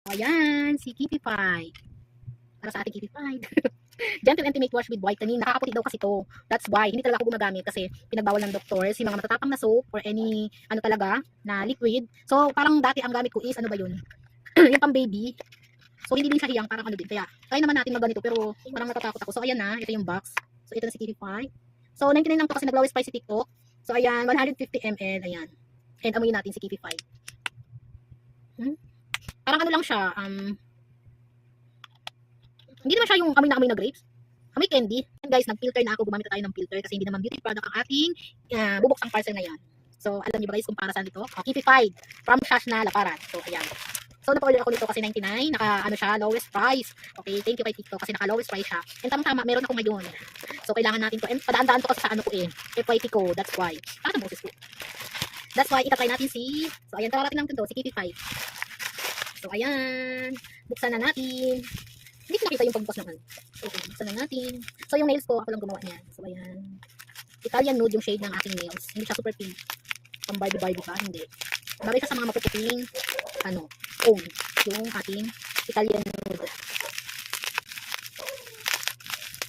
O yan, si Kitty Pie. Para sa ating Kitty Pie. Gentle Intimate Wash with Whitening. Nakakaputi daw kasi to. That's why. Hindi talaga ako gumagamit kasi pinagbawal ng doctors. Yung mga matatapang na soap or any ano talaga na liquid. So parang dati ang gamit ko is ano ba yun? Yung pang baby. So hindi din siya hiyang, parang ano din. Kaya try naman natin magganito pero parang natatakot ako. So ayan na, ito yung box. So ito na si Kitty Pie. So 99 lang to kasi nag-low spicy TikTok. So ayan, 150 ml. Ayan. And amoyin natin si Kitty Pie. Parang ano lang siya, hindi naman siya yung amoy na grapes. Amoy candy. And guys, nag-filter na ako. Gumamit na tayo ng filter kasi hindi naman beauty product ang ating bubuksang parcel na yan. So, alam niyo ba guys kung para saan ito? Kitty Pie from Shashna Laparan. So, ayan. So, napa-order ako nito kasi 99. Naka, ano siya, lowest price. Okay, thank you kay TikTok kasi naka-lowest price siya. And tama-tama, meron ako ngayon. So, kailangan natin to. And padaan-daan to kasi sa ano ko FYP ko. That's why. Para sa boses ko. That's why, itatry natin si... So, ayan, kararating lang ito, si Kitty Pie. So, ayan. Buksan na natin. Hindi ko nakita yung pagbukas ng ano. Okay, buksan na natin. So, yung nails ko, ako lang gumawa niyan. So, ayan. Italian nude yung shade ng aking nails. Hindi siya super pink. Pang Barbie pa, hindi. Bagay siya sa mga mapuputing, ano, cone. Yung ating Italian nude.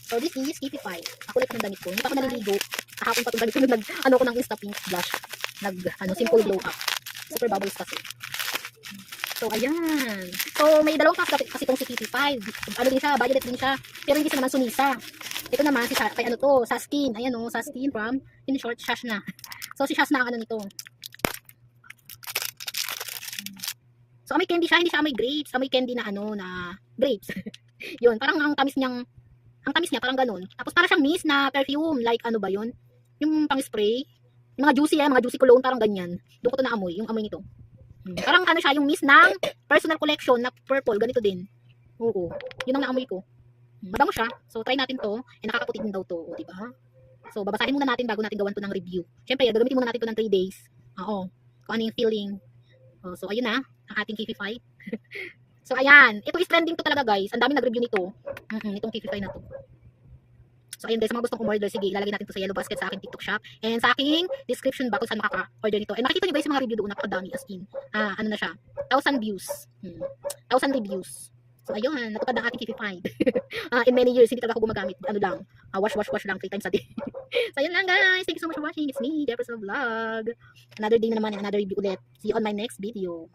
So, this is Kitty Pie. Ako ulit ng damit ko. Hindi pa ako naliligo. Kahapon pa itong damit ko. Ano ko ng Insta Pink blush. Simple glow up. Super bubbles kasi. So, ayan. So, may dalawang packs kasi itong si Kitty Pie. Ano din siya, violet din siya. Pero hindi siya naman sumisa. Ito naman, kay ano to, Saskin. Ayan o, Saskin from, in short, Shashna. So, si Shashna ang ano nito. So, amoy candy siya, hindi siya amoy grapes. Amoy candy na ano, na grapes. Yun, parang ang tamis niya, parang ganun. Tapos, parang siyang mist na perfume. Like, ano ba yun? Yung pang-spray. Yung mga juicy cologne, parang ganyan. Doon ko to naamoy, yung amoy nito. Parang ano siya, yung mist ng personal collection na purple, ganito din. Oo, yun ang naamoy ko. Mabango siya. So, try natin to. Nakakaputi din daw to, o, diba? So, babasahin muna natin bago natin gawan to ng review. Siyempre, gagamitin muna natin to ng 3 days. Oo, kung ano yung feeling. So, ayun na, ang ating Kitty Pie. So, ayan. Ito is trending to talaga, guys. Ang dami nag-review nito. Itong Kitty Pie na to. So, ayun guys, mga gustong umorder, sige, ilalagay natin to sa yellow basket sa aking TikTok shop. And sa aking description box kung saan makaka-order nito. And nakita nyo guys yung mga review doon, napakadami as in. Ano na siya, 1,000 views. 1,000 reviews. So, ayun, natupad ng ating Kitty Pie. In many years, hindi talaga ako gumagamit. Ano lang, wash lang 3 times a day. So, ayun lang guys. Thank you so much for watching. It's me, Jefferson Vlog. Another day na naman and another review ulit. See you on my next video.